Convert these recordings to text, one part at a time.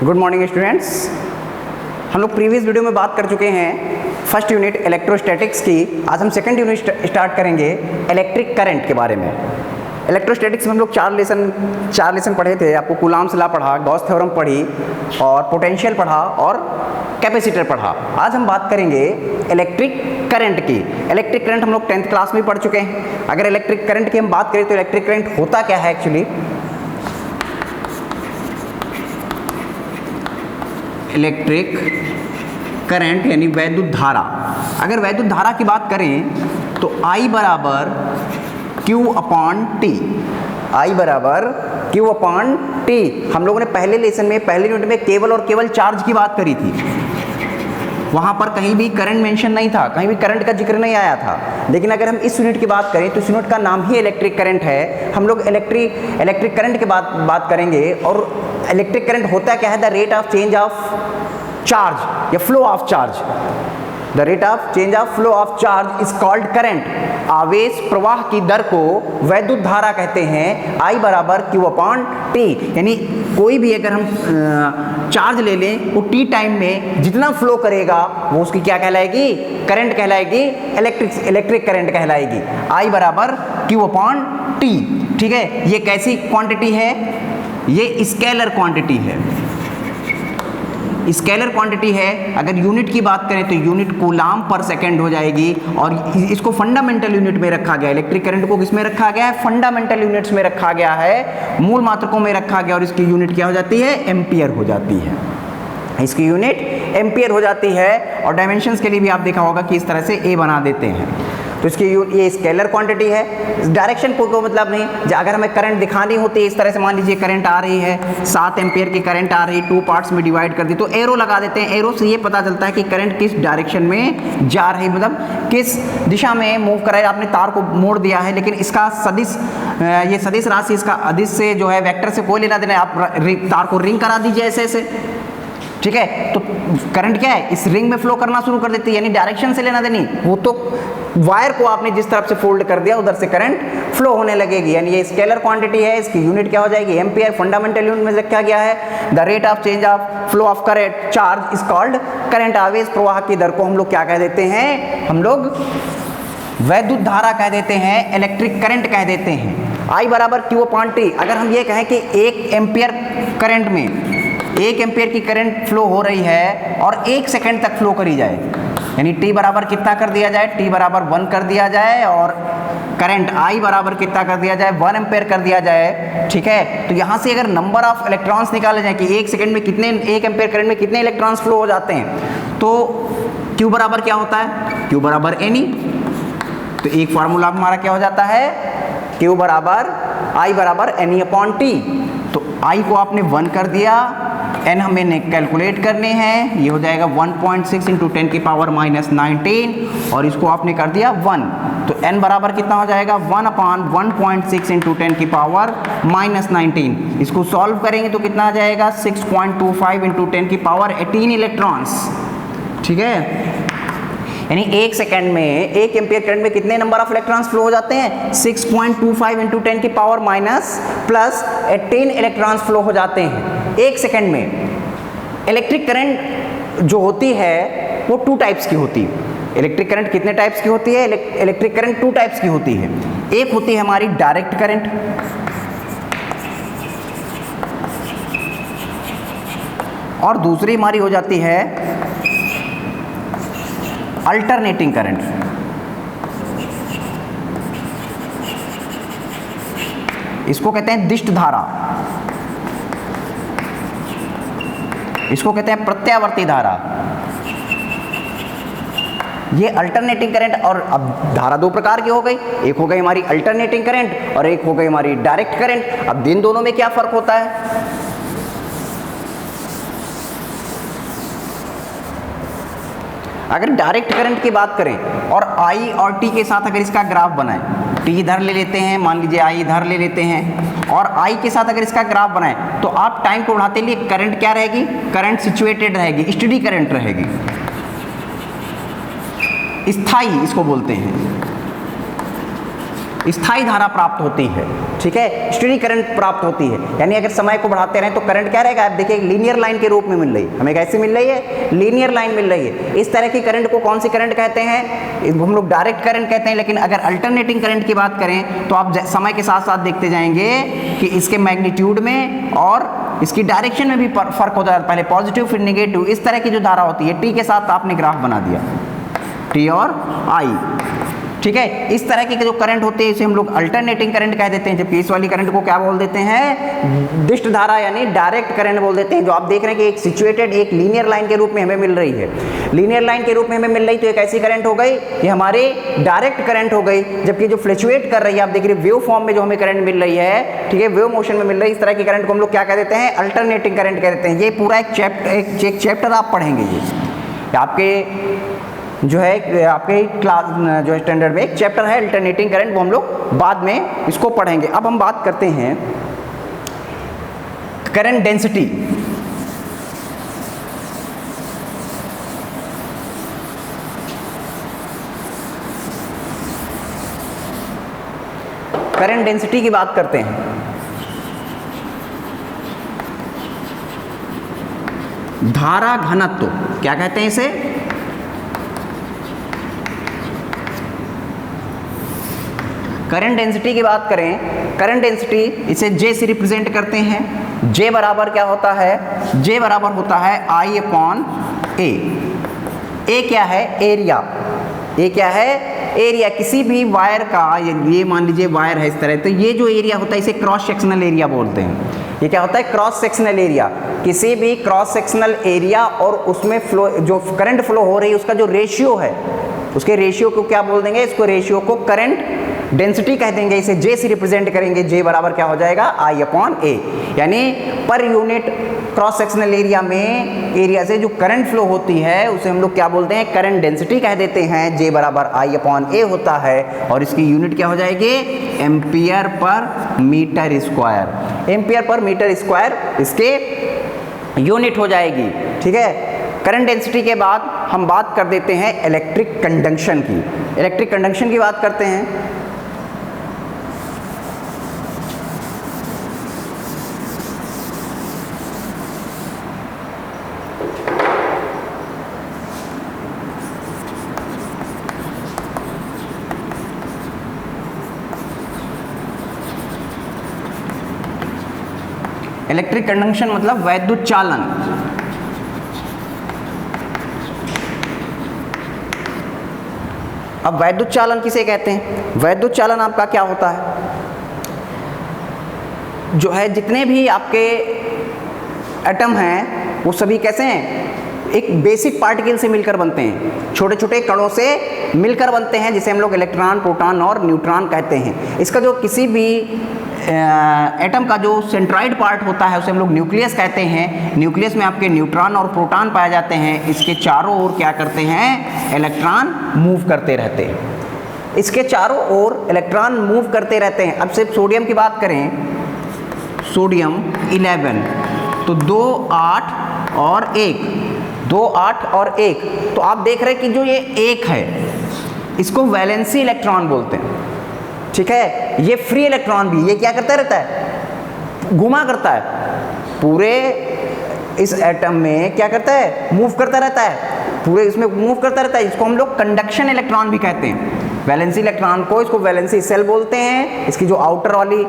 Good morning students. हम लोग previous video में बात कर चुके हैं फर्स्ट यूनिट इलेक्ट्रोस्टैटिक्स की। आज हम सेकंड यूनिट स्टार्ट करेंगे इलेक्ट्रिक करंट के बारे में। इलेक्ट्रोस्टैटिक्स में हम लोग चार लेसन पढ़े थे। आपको कूलाम्स लॉ पढ़ा, गॉस थ्योरम पढ़ी और पोटेंशियल पढ़ा और कैपेसिटर पढ़ा। आज हम बात करेंगे इलेक्ट्रिक करंट की। इलेक्ट्रिक करंट हम लोग 10th क्लास में पढ़ चुके हैं। अगर इलेक्ट्रिक करंट की हम बात करें तो इलेक्ट्रिक करंट होता क्या है एक्चुअली। इलेक्ट्रिक करंट यानी वैद्युत धारा। अगर वैद्युत धारा की बात करें तो I बराबर Q अपॉन टी। I बराबर Q अपॉन टी। हम लोगों ने पहले लेसन में, पहले यूनिट में केवल और केवल चार्ज की बात करी थी। वहाँ पर कहीं भी करंट मेंशन नहीं था, कहीं भी करंट का जिक्र नहीं आया था। लेकिन अगर हम इस यूनिट की बात करें तो इस यूनिट का नाम ही इलेक्ट्रिक करंट है। हम लोग इलेक्ट्रिक करंट की बात करेंगे। और इलेक्ट्रिक करंट होता क्या है? The rate of change of charge या flow of charge. The rate of change of flow of charge is called current. आवेश प्रवाह की दर को वैद्युत धारा कहते हैं। I बराबर Q अपॉन टी। यानी कोई भी अगर हम चार्ज ले लें, वो टी टाइम में जितना फ्लो करेगा वो उसकी क्या कहलाएगी? करंट कहलाएगी, इलेक्ट्रिक करंट कहलाएगी। I बराबर Q अपॉन टी। ठीक है, ये कैसी क्वांटिटी है? ये स्केलर क्वांटिटी है। स्केलर क्वांटिटी है। अगर यूनिट की बात करें तो यूनिट कूलाम पर सेकेंड हो जाएगी। और इसको फंडामेंटल यूनिट में रखा गया है। इलेक्ट्रिक करंट को किस में रखा गया है? फंडामेंटल यूनिट्स में रखा गया है, मूल मात्रकों में रखा गया। और इसकी यूनिट क्या हो जाती है? एम्पियर हो जाती है। इसकी यूनिट एम्पियर हो जाती है। और डायमेंशंस के लिए भी आप देखा होगा कि इस तरह से ए बना देते हैं। तो इसकी ये स्केलर क्वांटिटी है। डायरेक्शन को मतलब नहीं, अगर हमें करंट दिखानी होती है इस तरह से, मान लीजिए करंट आ रही है 7 एम्पियर की करंट आ रही, 2 पार्ट्स में डिवाइड कर दी, तो एरो लगा देते हैं। एरो से ये पता चलता है कि करंट किस डायरेक्शन में जा रही, मतलब किस दिशा में मूव कर रहा है। आपने तार को मोड़ दिया है, लेकिन इसका सदिश, ये सदिश राशि इसका अदिश से जो है वेक्टर से कोई लेना देना है। आप तार को रिंग करा दीजिए ऐसे ऐसे, ठीक है, तो करंट क्या है? इस रिंग में फ्लो करना शुरू कर देती है। यानी डायरेक्शन से लेना देनी, वो तो वायर को आपने जिस तरफ से फोल्ड कर दिया उधर से करंट फ्लो होने लगेगी। यानी ये स्केलर क्वांटिटी है। इसकी यूनिट क्या हो जाएगी? एम्पियर। फंडामेंटल यूनिट में रखा गया है। The rate of change of flow of current charge is called current. आवेश प्रवाह की दर को हम लोग क्या कह देते हैं? हम लोग वैद्युत धारा कह देते हैं, इलेक्ट्रिक करंट कह देते हैं। I बराबर Q अपॉन टी। अगर हम ये कहें कि 1 एम्पियर करंट में 1 एम्पियर की करंट फ्लो हो रही है और 1 सेकेंड तक फ्लो करी जाए, यानी t बराबर कितना कर दिया जाए? t बराबर 1 कर दिया जाए। और करंट I बराबर कितना कर दिया जाए? 1 एम्पियर कर दिया जाए। ठीक है, तो यहाँ से अगर नंबर ऑफ इलेक्ट्रॉन्स निकाले जाए कि 1 सेकेंड में कितने, 1 एम्पियर करंट में कितने इलेक्ट्रॉन्स फ्लो हो जाते हैं, तो Q बराबर क्या होता है? Q बराबर NE। तो एक फार्मूला हमारा क्या हो जाता है? Q बराबर I बराबर NE अपॉन टी। तो I को आपने 1 कर दिया, n हमें कैलकुलेट करने हैं। ये हो जाएगा 1.6 इंटू 10 की पावर माइनस 19 और इसको आपने कर दिया 1। तो n बराबर कितना हो जाएगा? 1 अपॉन 1.6 इंटू 10 की पावर माइनस 19। इसको सॉल्व करेंगे तो कितना आ जाएगा? 6.25 इंटू 10 की पावर 18 इलेक्ट्रॉन्स। ठीक है, यानी 1 सेकेंड में 1 एम्पियर करंट में कितने नंबर ऑफ इलेक्ट्रॉन्स फ्लो हो जाते हैं? 6.25 इंटू 10 की power minus plus 18 electrons flow हो जाते हैं 1 सेकेंड में। इलेक्ट्रिक करंट जो होती है वो 2 टाइप्स की होती है। इलेक्ट्रिक करंट कितने टाइप्स की होती है? इलेक्ट्रिक करंट 2 टाइप्स की होती है। एक होती है हमारी डायरेक्ट करंट, और दूसरी हमारी हो जाती है अल्टरनेटिंग करंट। इसको कहते हैं दिष्ट धारा, इसको कहते हैं प्रत्यावर्ती धारा। ये अल्टरनेटिंग करंट। और अब धारा 2 प्रकार की हो गई। एक हो गई हमारी अल्टरनेटिंग करंट और एक हो गई हमारी डायरेक्ट करंट। अब इन दोनों में क्या फर्क होता है? अगर डायरेक्ट करंट की बात करें और I और T के साथ अगर इसका ग्राफ बनाएं, T इधर ले लेते हैं, मान लीजिए I इधर ले लेते हैं, और I के साथ अगर इसका ग्राफ बनाएं, तो आप टाइम को बढ़ाते लिए करंट क्या रहेगी? करंट सिचुएटेड रहेगी, स्टेडी करंट रहेगी, स्थाई इसको बोलते हैं। स्थायी धारा प्राप्त होती है, ठीक है, स्टेडी करंट प्राप्त होती है। यानी अगर समय को बढ़ाते रहें तो करंट क्या रहेगा, आप देखिए लीनियर लाइन के रूप में मिल रही है, हमें कैसे मिल रही है, लीनियर लाइन मिल रही है। इस तरह की करंट को कौन सी करंट कहते हैं, हम लोग डायरेक्ट करंट कहते हैं। लेकिन अगर अल्टरनेटिंग करंट की बात करें तो आप समय के साथ साथ देखते जाएंगे कि इसके मैग्नीट्यूड में और इसकी डायरेक्शन में भी फर्क होता है, पहले पॉजिटिव फिर नेगेटिव, इस तरह की जो धारा होती है। टी के साथ आपने ग्राफ बना दिया, टी और आई, ठीक है। इस तरह की जो करंट होती है इसे हम लोग अल्टरनेटिंग करंट कह देते हैं, जबकि इस वाली करंट को क्या बोल देते हैं, दिष्ट धारा यानी डायरेक्ट करंट बोल देते हैं। जो आप देख रहे हैं कि एक सिचुएटेड एक लीनियर लाइन के रूप में हमें मिल रही है, लीनियर लाइन के रूप में हमें मिल रही, तो एक ऐसी करंट हो गई ये हमारी डायरेक्ट करंट हो गई। जबकि जो फ्लक्चुएट कर रही है, आप देख रहे वेव फॉर्म में जो हमें करंट मिल रही है, ठीक है, वेव मोशन में मिल रही है, इस तरह की करंट को हम लोग क्या कह देते हैं, अल्टरनेटिंग करंट कह देते हैं। ये पूरा एक चैप्टर आप पढ़ेंगे, ये आपके जो है आपके क्लास जो स्टैंडर्ड में एक चैप्टर है अल्टरनेटिंग करंट, वो हम लोग बाद में इसको पढ़ेंगे। अब हम बात करते हैं करंट डेंसिटी। करंट डेंसिटी की बात करते हैं। धारा घनत्व क्या कहते हैं इसे, करंट डेंसिटी की बात करें, करंट डेंसिटी इसे J से रिप्रेजेंट करते हैं। J बराबर क्या होता है, J बराबर होता है I अपॉन A। A क्या है, एरिया। A क्या है, एरिया। किसी भी वायर का, ये मान लीजिए वायर है इस तरह, तो ये जो एरिया होता है इसे क्रॉस सेक्शनल एरिया बोलते हैं। ये क्या होता है, क्रॉस सेक्शनल एरिया। किसी भी क्रॉस सेक्शनल एरिया और उसमें फ्लो, जो करंट फ्लो हो रही है उसका जो रेशियो है, उसके रेशियो को क्या बोल देंगे, इसको रेशियो को करंट डेंसिटी कह देंगे। इसे J से रिप्रेजेंट करेंगे। J बराबर क्या हो जाएगा, I अपॉन A। यानी per unit cross sectional area में एरिया से जो करंट फ्लो होती है उसे हम लोग क्या बोलते हैं, करंट डेंसिटी कह देते हैं। J बराबर I अपॉन A होता है और इसकी यूनिट क्या हो जाएगी, ampere per metre square. Ampere per metre square इसके यूनिट हो जाएगी, ठीक है। करंट डेंसिटी के बाद हम बात कर देते हैं इलेक्ट्रिक कंडक्शन की। इलेक्ट्रिक कंडक्शन की बात करते हैं। इलेक्ट्रिक कंडक्शन मतलब वैद्युत चालन। अब वैद्युत चालन किसे कहते हैं, वैद्युत चालन आपका क्या होता है, जो है जितने भी आपके एटम हैं वो सभी कैसे हैं, एक बेसिक पार्टिकल से मिलकर बनते हैं, छोटे छोटे कणों से मिलकर बनते हैं, जिसे हम लोग इलेक्ट्रॉन, प्रोटॉन और न्यूट्रॉन कहते हैं। इसका जो किसी भी एटम का जो सेंट्रॉइड पार्ट होता है उसे हम लोग न्यूक्लियस कहते हैं। न्यूक्लियस में आपके न्यूट्रॉन और प्रोटॉन पाए जाते हैं। इसके चारों ओर क्या करते हैं, इलेक्ट्रॉन मूव करते रहते हैं। इसके चारों ओर इलेक्ट्रॉन मूव करते रहते हैं। अब सिर्फ सोडियम की बात करें, सोडियम 11, तो 2 8 और 1, 2 8 और 1, तो आप देख रहे हैं कि जो ये 1 है इसको वैलेंसी इलेक्ट्रॉन बोलते हैं, ठीक है। ये फ्री इलेक्ट्रॉन भी ये क्या करता रहता है, घुमा करता है, पूरे इस एटम में क्या करता है, मूव करता रहता है, पूरे इसमें मूव करता रहता है। इसको हम लोग कंडक्शन इलेक्ट्रॉन भी कहते हैं। वैलेंसी इलेक्ट्रॉन को, इसको वैलेंसी सेल बोलते हैं। इसकी जो आउटर वाली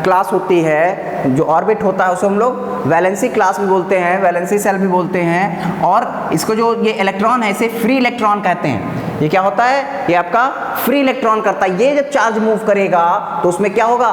क्लास होती है, जो ऑर्बिट होता है, उसे हम लोग वैलेंसी क्लास भी बोलते हैं, वैलेंसी सेल भी बोलते हैं। और इसको जो ये इलेक्ट्रॉन है इसे फ्री इलेक्ट्रॉन कहते हैं। ये क्या होता है, ये आपका फ्री इलेक्ट्रॉन करता है। ये जब चार्ज मूव करेगा तो उसमें क्या होगा,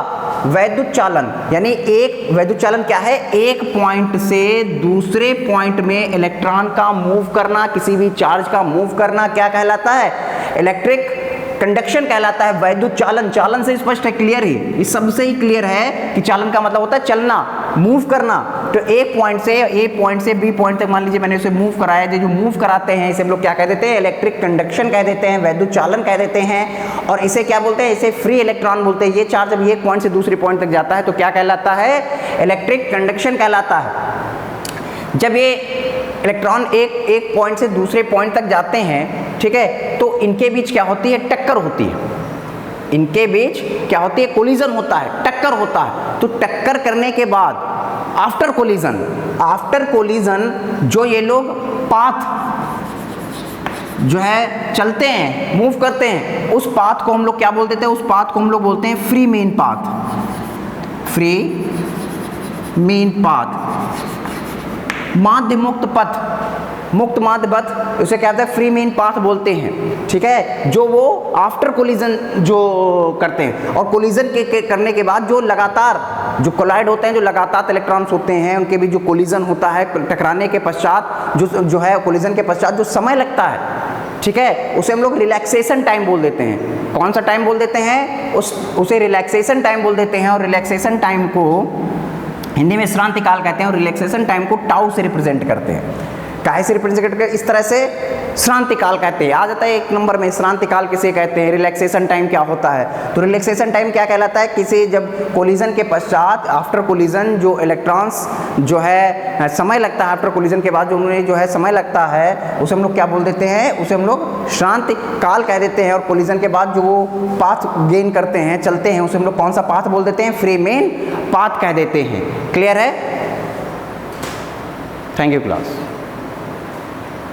वैद्युत चालन। यानी एक वैद्युत चालन क्या है, एक पॉइंट से दूसरे पॉइंट में इलेक्ट्रॉन का मूव करना, किसी भी चार्ज का मूव करना क्या कहलाता है, इलेक्ट्रिक कंडक्शन कहलाता है। वैद्युत चालन, चालन से स्पष्ट है, क्लियर ही, इस सब से ही क्लियर है कि चालन का मतलब होता है चलना, मूव करना। तो एक पॉइंट से ए पॉइंट से बी पॉइंट तक मान लीजिए मैंने उसे मूव कराया, जो मूव कराते हैं इसे हम लोग क्या कह देते हैं, इलेक्ट्रिक कंडक्शन कह देते हैं, वैद्युत चालन कह देते हैं। और इसे क्या बोलते हैं, इसे फ्री इलेक्ट्रॉन बोलते हैं। ये चार्ज जब एक पॉइंट से दूसरे पॉइंट तक जाता है तो क्या कहलाता है, इलेक्ट्रिक कंडक्शन कहलाता है। जब ये इलेक्ट्रॉन एक पॉइंट से दूसरे पॉइंट तक जाते हैं, ठीक है, तो इनके बीच क्या होती है, टक्कर होती है। इनके बीच क्या होती है, कोलिजन होता है, टक्कर होता है। तो टक्कर करने के बाद आफ्टर कोलिजन जो ये लोग पाथ जो है चलते हैं, मूव करते हैं, उस पाथ को हम लोग क्या बोल देते हैं, उस पाथ को हम लोग बोलते हैं free main path, free main path. माध्य मुक्त पथ, मुक्त माध्य पथ, उसे क्या कहते हैं, फ्री मेन पाथ बोलते हैं, ठीक है, जो वो आफ्टर कोलिजन जो करते हैं। और कोलिजन के करने के बाद जो लगातार जो कोलाइड होते हैं, जो लगातार इलेक्ट्रॉन्स होते हैं, उनके भी जो कोलिजन होता है, टकराने के पश्चात जो है कोलिजन के पश्चात जो समय लगता है, ठीक है, उसे हम लोग रिलैक्सेशन टाइम बोल देते हैं। कौन सा टाइम बोल देते हैं, उसे रिलैक्सेशन टाइम बोल देते हैं। और रिलैक्सेशन टाइम को हिंदी में श्रांति काल कहते हैं, और रिलैक्सेशन टाइम को टाउ से रिप्रेजेंट करते हैं। काहे से रिप्रेजेंट करते हैं, इस तरह से श्रांति काल कहते हैं। आ जाता है 1 नंबर में, श्रांति काल किसे कहते हैं, रिलैक्सेशन टाइम क्या होता है। तो रिलैक्सेशन टाइम क्या कहलाता है, किसी जब कोलिजन के पश्चात आफ्टर कोलिजन जो इलेक्ट्रॉन्स जो है समय लगता है, आफ्टर कोलिजन के बाद जो उन्हें जो है समय लगता है, उसे हम लोग क्या बोल देते हैं, उसे हम लोग श्रांति काल कह देते हैं। और कोलिजन के बाद जो वो पाथ गेन करते हैं, चलते हैं, उसे हम लोग कौन सा पाथ बोल देते हैं, फ्री मेन पाथ कह देते हैं। क्लियर है? Thank you class.